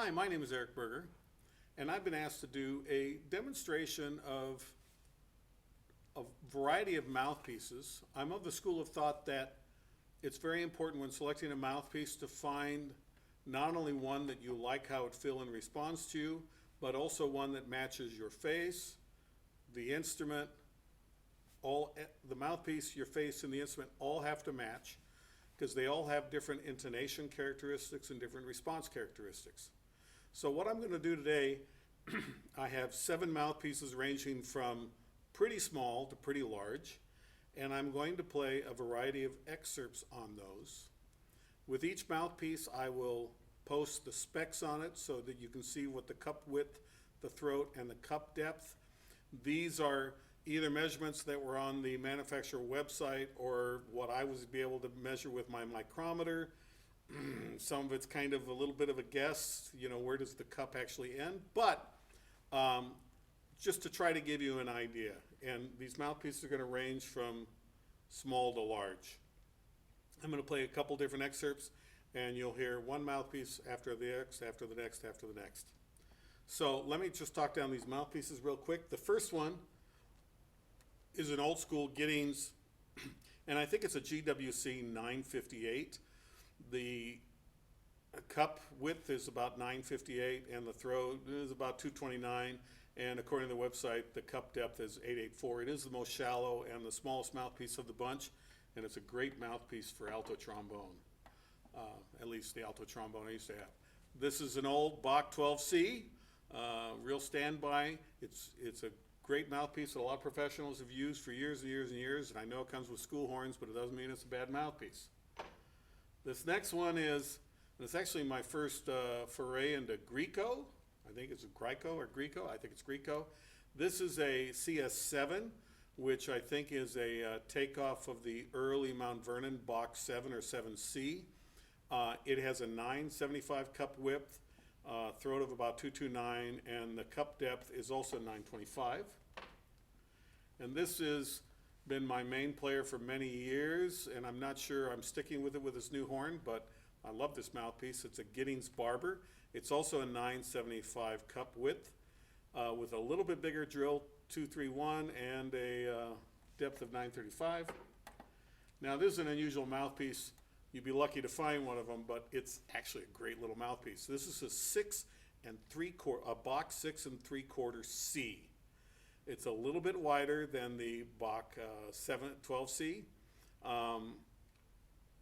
Hi, my name is Eric Berger, and I've been asked to do a demonstration of a variety of mouthpieces. I'm of the school of thought that it's very important when selecting a mouthpiece to find not only one that you like how it feels and responds to you, but also one that matches your face, the instrument, the mouthpiece, your face, and the instrument all have to match because they all have different intonation characteristics and different response characteristics. So what I'm going to do today, I have 7 mouthpieces ranging from pretty small to pretty large, and I'm going to play a variety of excerpts on those. With each mouthpiece, I will post the specs on it so that you can see what the cup width, the throat, and the cup depth. These are either measurements that were on the manufacturer website or what I was able to measure with my micrometer. Some of it's kind of a little bit of a guess, where does the cup actually end? But just to try to give you an idea. And these mouthpieces are going to range from small to large. I'm going to play a couple different excerpts, and you'll hear one mouthpiece after the next, after the next, after the next. So let me just talk down these mouthpieces real quick. The first one is an old school Giddings, and I think it's a GWC 958. The cup width is about 958, and the throat is about 229, and according to the website, the cup depth is 884. It is the most shallow and the smallest mouthpiece of the bunch, and it's a great mouthpiece for alto trombone, at least the alto trombone I used to have. This is an old Bach 12C, real standby. It's a great mouthpiece that a lot of professionals have used for years and years and years, and I know it comes with school horns, but it doesn't mean it's a bad mouthpiece. This next one is, and it's actually my first foray into Griego. I think it's Griego or Griego. I think it's Griego. This is a CS7, which I think is a takeoff of the early Mount Vernon Bach 7 or 7C. It has a 975 cup width, throat of about 229, and the cup depth is also 925. And this has been my main player for many years, and I'm not sure I'm sticking with it with this new horn, but I love this mouthpiece. It's a Giddings Barber. It's also a 975 cup width with a little bit bigger drill, 231, and a depth of 935. Now this is an unusual mouthpiece. You'd be lucky to find one of them, but it's actually a great little mouthpiece. This is a 6 3/4, a Bach 6 3/4 C. It's a little bit wider than the Bach 12C.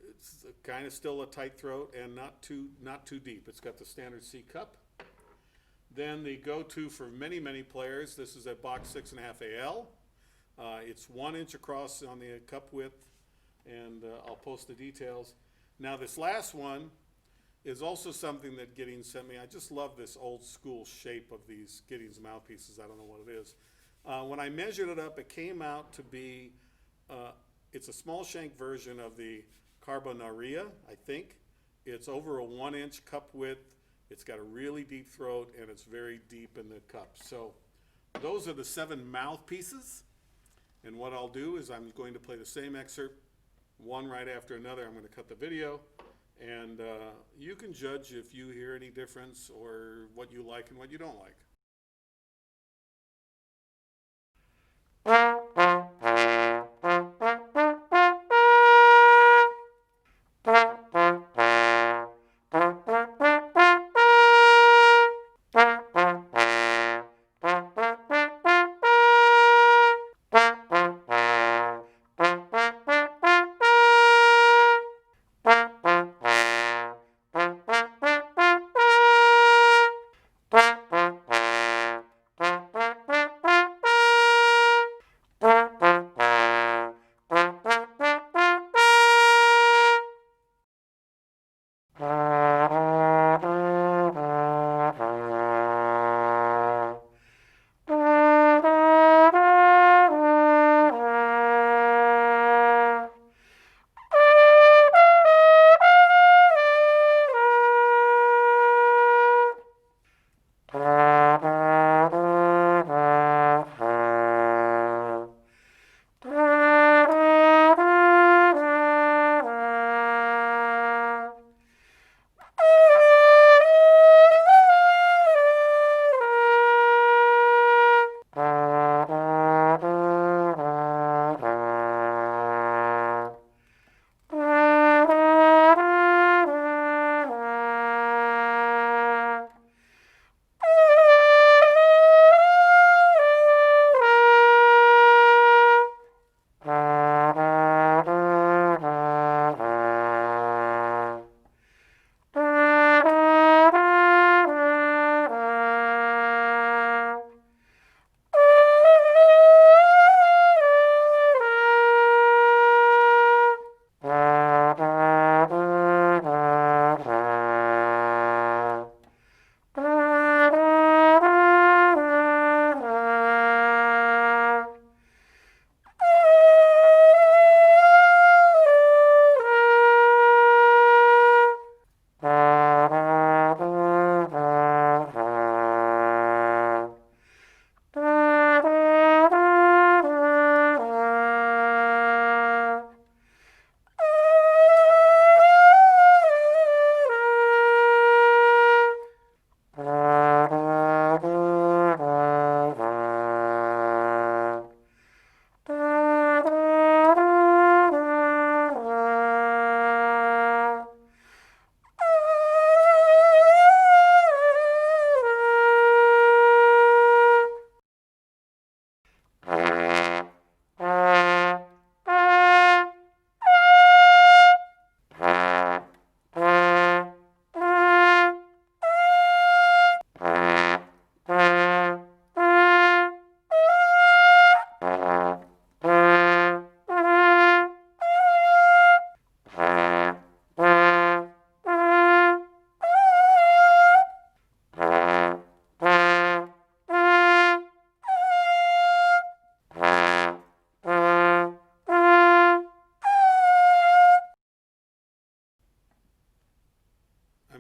It's kind of still a tight throat and not too deep. It's got the standard C cup. Then the go-to for many, many players, this is a Bach 6.5 AL. It's 1 inch across on the cup width, and I'll post the details. Now this last one is also something that Giddings sent me. I just love this old school shape of these Giddings mouthpieces. I don't know what it is. When I measured it up, it came out to be, it's a small shank version of the Carbonaria, I think. It's over a 1 inch cup width. It's got a really deep throat, and it's very deep in the cup. So those are the 7 mouthpieces. And what I'll do is I'm going to play the same excerpt, one right after another. I'm going to cut the video, and you can judge if you hear any difference or what you like and what you don't like.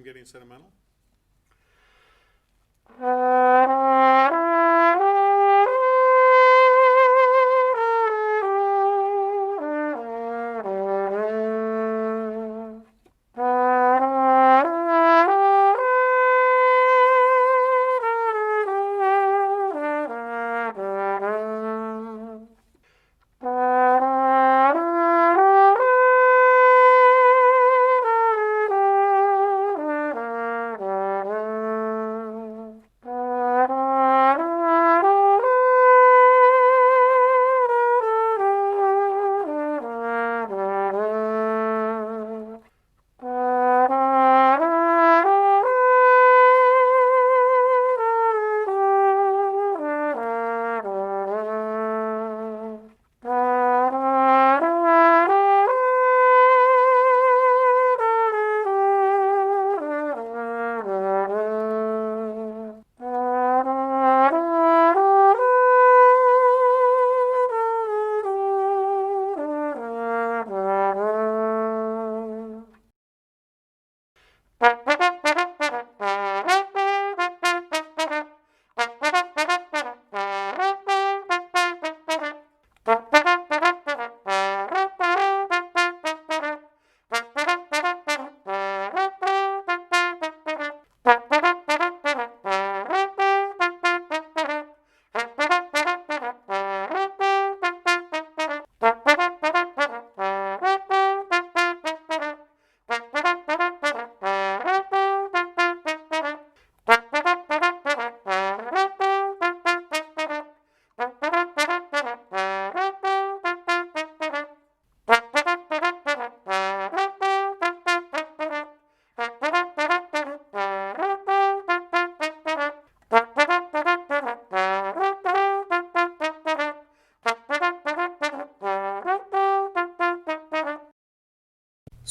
getting sentimental.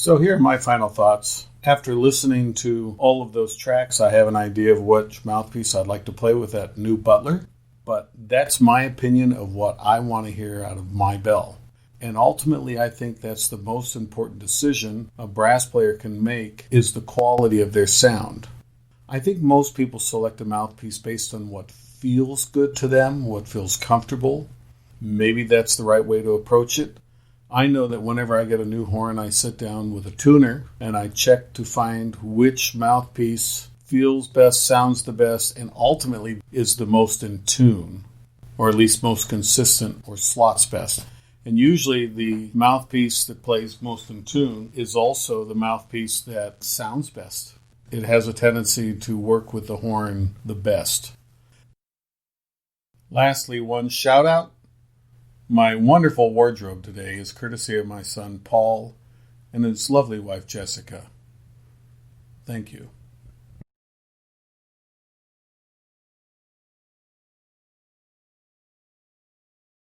So here are my final thoughts. After listening to all of those tracks, I have an idea of which mouthpiece I'd like to play with that new Butler. But that's my opinion of what I want to hear out of my bell. And ultimately, I think that's the most important decision a brass player can make is the quality of their sound. I think most people select a mouthpiece based on what feels good to them, what feels comfortable. Maybe that's the right way to approach it. I know that whenever I get a new horn, I sit down with a tuner and I check to find which mouthpiece feels best, sounds the best, and ultimately is the most in tune, or at least most consistent, or slots best. And usually the mouthpiece that plays most in tune is also the mouthpiece that sounds best. It has a tendency to work with the horn the best. Lastly, one shout out. My wonderful wardrobe today is courtesy of my son Paul and his lovely wife Jessica. Thank you.